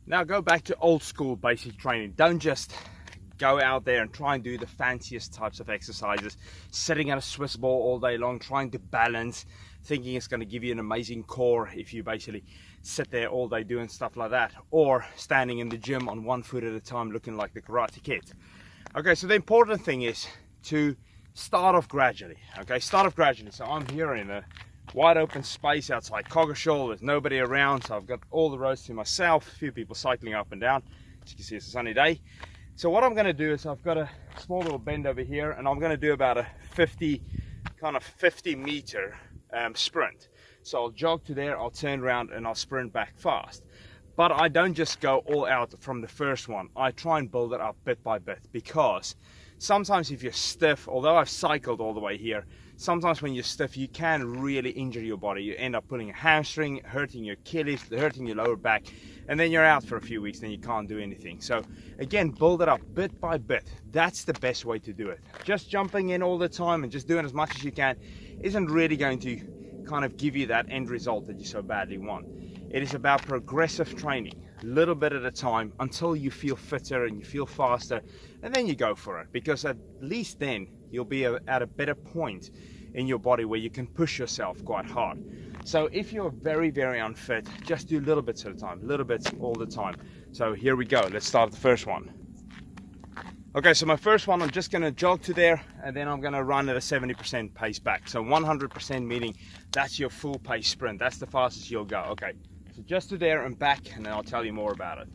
Now go back to old school basic training. Don't just go out there and try and do the fanciest types of exercises, sitting at a Swiss ball all day long, trying to balance, thinking it's going to give you an amazing core if you basically sit there all day doing stuff like that, or standing in the gym on one foot at a time looking like the Karate Kid. Okay, so the important thing is to start off gradually. Okay, start off gradually. So I'm here in a wide open space outside Coggeshall. There's nobody around, so I've got all the roads to myself, a few people cycling up and down. As you can see, it's a sunny day. So what I'm going to do is I've got a small little bend over here, and I'm going to do about a 50 meter sprint. So I'll jog to there, I'll turn around and I'll sprint back fast. But I don't just go all out from the first one. I try and build it up bit by bit, because sometimes if you're stiff, although I've cycled all the way here, sometimes when you're stiff you can really injure your body. You end up pulling a hamstring, hurting your Achilles, hurting your lower back, and then you're out for a few weeks, then you can't do anything. So again, build it up bit by bit. That's the best way to do it. Just jumping in all the time and just doing as much as you can isn't really going to kind of give you that end result that you so badly want. It is about progressive training, little bit at a time, until you feel fitter and you feel faster, and then you go for it, because at least then you'll be at a better point in your body where you can push yourself quite hard. So if you're very, very unfit, just do little bits at a time, little bits all the time. So here we go, let's start the first one. Okay, so my first one, I'm just gonna jog to there, and then I'm gonna run at a 70% pace back. So 100% meaning that's your full pace sprint. That's the fastest you'll go. Okay, so just to there and back, and then I'll tell you more about it.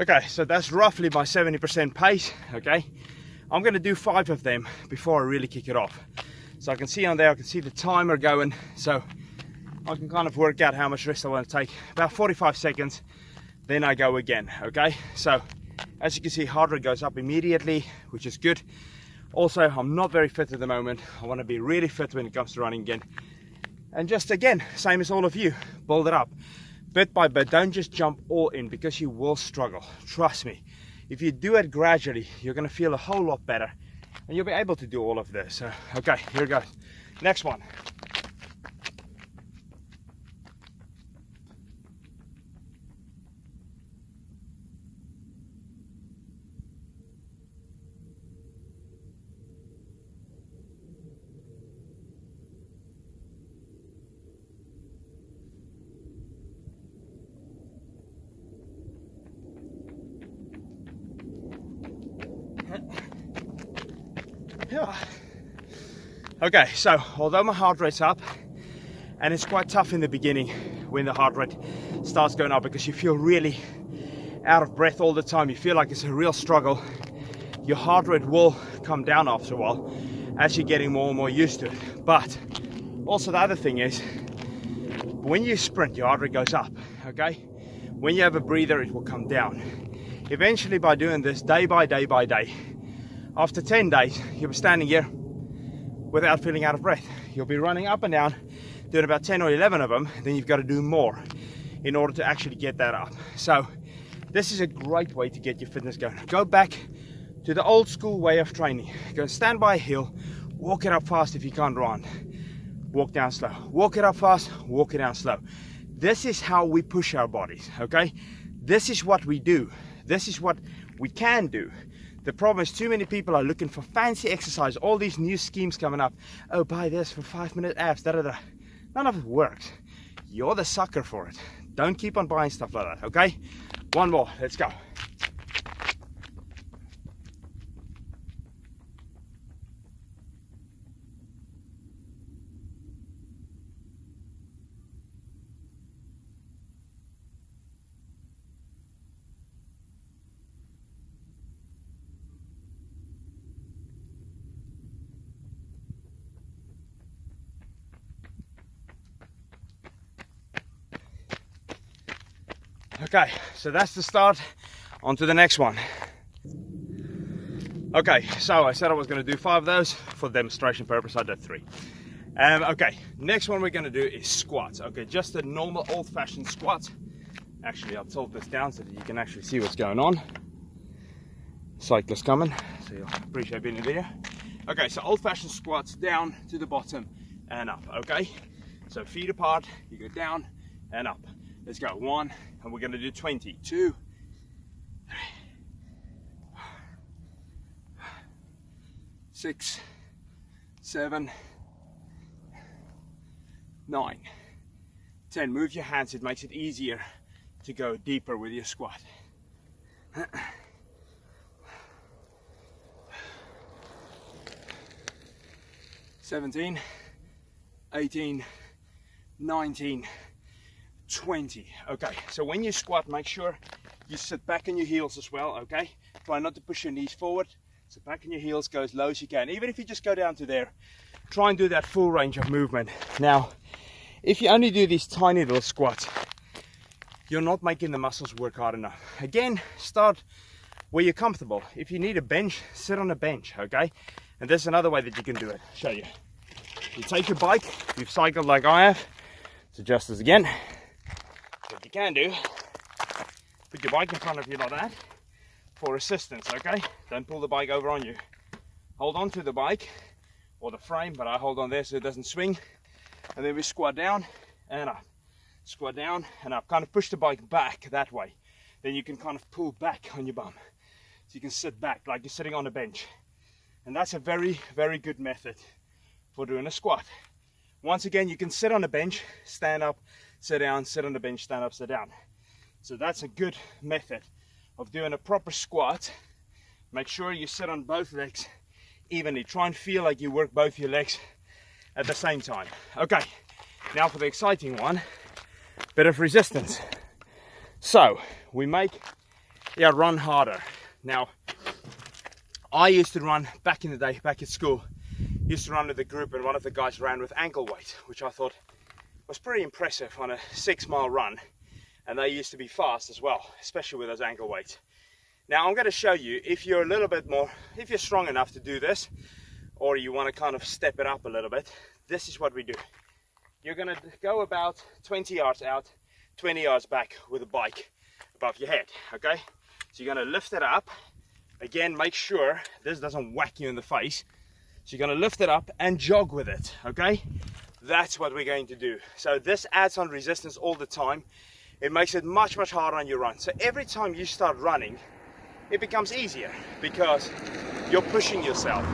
Okay, so that's roughly my 70% pace. Okay, I'm going to do 5 of them before I really kick it off. So I can see on there, I can see the timer going, so I can kind of work out how much rest I want to take. About 45 seconds, then I go again. Okay, so as you can see, heart rate goes up immediately, which is good. Also, I'm not very fit at the moment. I want to be really fit when it comes to running again. And just again, same as all of you, build it up bit by bit. Don't just jump all in, because you will struggle. Trust me, if you do it gradually, you're going to feel a whole lot better and you'll be able to do all of this. So okay, here we go. Next one. Okay, so although my heart rate's up, and it's quite tough in the beginning when the heart rate starts going up, because you feel really out of breath all the time, you feel like it's a real struggle. Your heart rate will come down after a while as you're getting more and more used to it. But also the other thing is, when you sprint, your heart rate goes up. Okay, when you have a breather, it will come down. Eventually, by doing this day by day by day, after 10 days, you'll be standing here without feeling out of breath. You'll be running up and down, doing about 10 or 11 of them. Then you've got to do more in order to actually get that up. So this is a great way to get your fitness going. Go back to the old school way of training. Go stand by a hill, walk it up fast if you can't run. Walk down slow. Walk it up fast, walk it down slow. This is how we push our bodies, okay? This is what we do. This is what we can do. The problem is too many people are looking for fancy exercise, all these new schemes coming up. Oh, buy this for 5-minute abs, da da da. None of it works. You're the sucker for it. Don't keep on buying stuff like that, okay? One more, let's go. Okay, so that's the start. On to the next one. Okay, so I said I was going to do 5 of those. For demonstration purpose, I did 3. Okay, next one we're going to do is squats. Okay, just a normal old-fashioned squat. Actually, I'll tilt this down so that you can actually see what's going on. Cyclist coming, so you'll appreciate being in the video. Okay, so old-fashioned squats, down to the bottom and up. Okay, so feet apart, you go down and up. Let's go. 1, and we're going to do 20. 2, 3, 6, 7, 9, 10. Move your hands, it makes it easier to go deeper with your squat. 17, 18, 19, 20. Okay, so when you squat, make sure you sit back on your heels as well. Okay, try not to push your knees forward. Sit back on your heels, go as low as you can. Even if you just go down to there, try and do that full range of movement. Now, if you only do these tiny little squats, you're not making the muscles work hard enough. Again, start where you're comfortable. If you need a bench, sit on a bench. Okay, and there's another way that you can do it. Show you. You take your bike, you've cycled like I have, so just as again, what you can do, put your bike in front of you like that for assistance. Okay, don't pull the bike over on you. Hold on to the bike or the frame, but I hold on there so it doesn't swing, and then we squat down and up, squat down and up. Kind of push the bike back that way. Then you can kind of pull back on your bum, so you can sit back like you're sitting on a bench. And that's a very, very good method for doing a squat. Once again, you can sit on a bench, stand up, sit down, sit on the bench, stand up, sit down. So that's a good method of doing a proper squat. Make sure you sit on both legs evenly. Try and feel like you work both your legs at the same time. Okay, now for the exciting one, bit of resistance. So we make our run harder. Now, I used to run back in the day, back at school, used to run with a group, and one of the guys ran with ankle weight, which I thought was pretty impressive on a 6-mile run. And they used to be fast as well, especially with those ankle weights. Now I'm going to show you, if you're a little bit more, if you're strong enough to do this, or you want to kind of step it up a little bit, this is what we do. You're going to go about 20 yards out, 20 yards back with a bike above your head. Okay, so you're going to lift it up. Again, make sure this doesn't whack you in the face. So you're going to lift it up and jog with it. Okay, that's what we're going to do. So this adds on resistance all the time. It makes it much harder on your run. So every time you start running, it becomes easier because you're pushing yourself.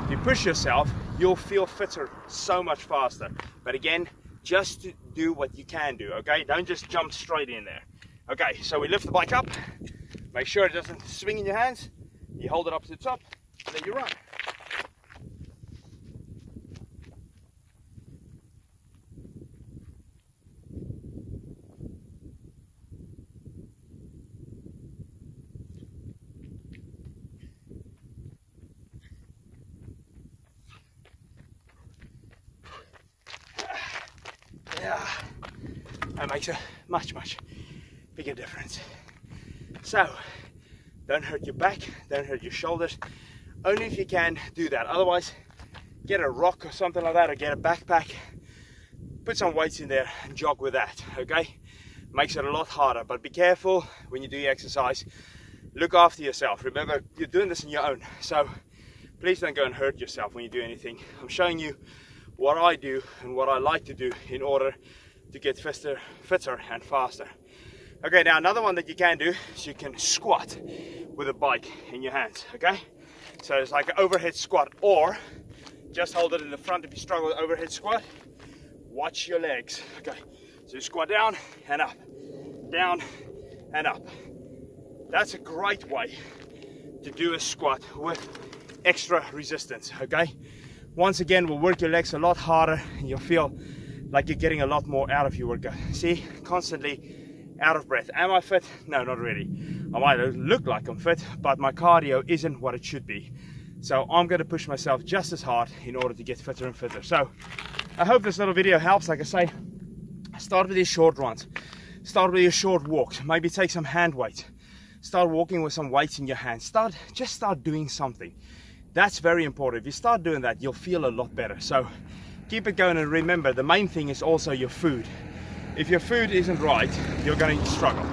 If you push yourself, you'll feel fitter so much faster. But again, just to do what you can do. Okay, don't just jump straight in there. Okay, so we lift the bike up. Make sure it doesn't swing in your hands. You hold it up to the top, and then you run. Yeah, that makes a much bigger difference. So, don't hurt your back, don't hurt your shoulders. Only if you can do that. Otherwise, get a rock or something like that, or get a backpack, put some weights in there and jog with that, okay? Makes it a lot harder, but be careful when you do your exercise. Look after yourself. Remember, you're doing this on your own, so please don't go and hurt yourself when you do anything. I'm showing you what I do and what I like to do in order to get fitter and faster. Okay, now another one that you can do is you can squat with a bike in your hands, okay? So it's like an overhead squat, or just hold it in the front if you struggle with overhead squat. Watch your legs, okay? So you squat down and up, down and up. That's a great way to do a squat with extra resistance, okay? Once again, we'll work your legs a lot harder and you'll feel like you're getting a lot more out of your workout. See, constantly out of breath. Am I fit? No, not really. I might look like I'm fit, but my cardio isn't what it should be. So I'm going to push myself just as hard in order to get fitter and fitter. So I hope this little video helps. Like I say, start with your short runs, start with your short walks, maybe take some hand weights, start walking with some weights in your hands, just start doing something. That's very important. If you start doing that, you'll feel a lot better. So keep it going, and remember, the main thing is also your food. If your food isn't right, you're going to struggle.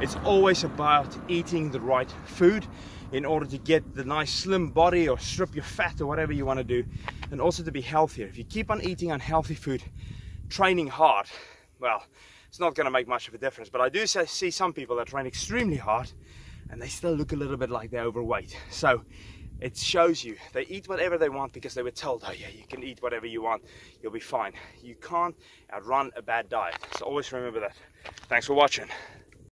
It's always about eating the right food in order to get the nice slim body or strip your fat or whatever you want to do, and also to be healthier. If you keep on eating unhealthy food, training hard, well, it's not going to make much of a difference. But I do see some people that train extremely hard and they still look a little bit like they're overweight. So it shows you they eat whatever they want because they were told, oh yeah, you can eat whatever you want, you'll be fine. You can't outrun a bad diet. So always remember that. Thanks for watching.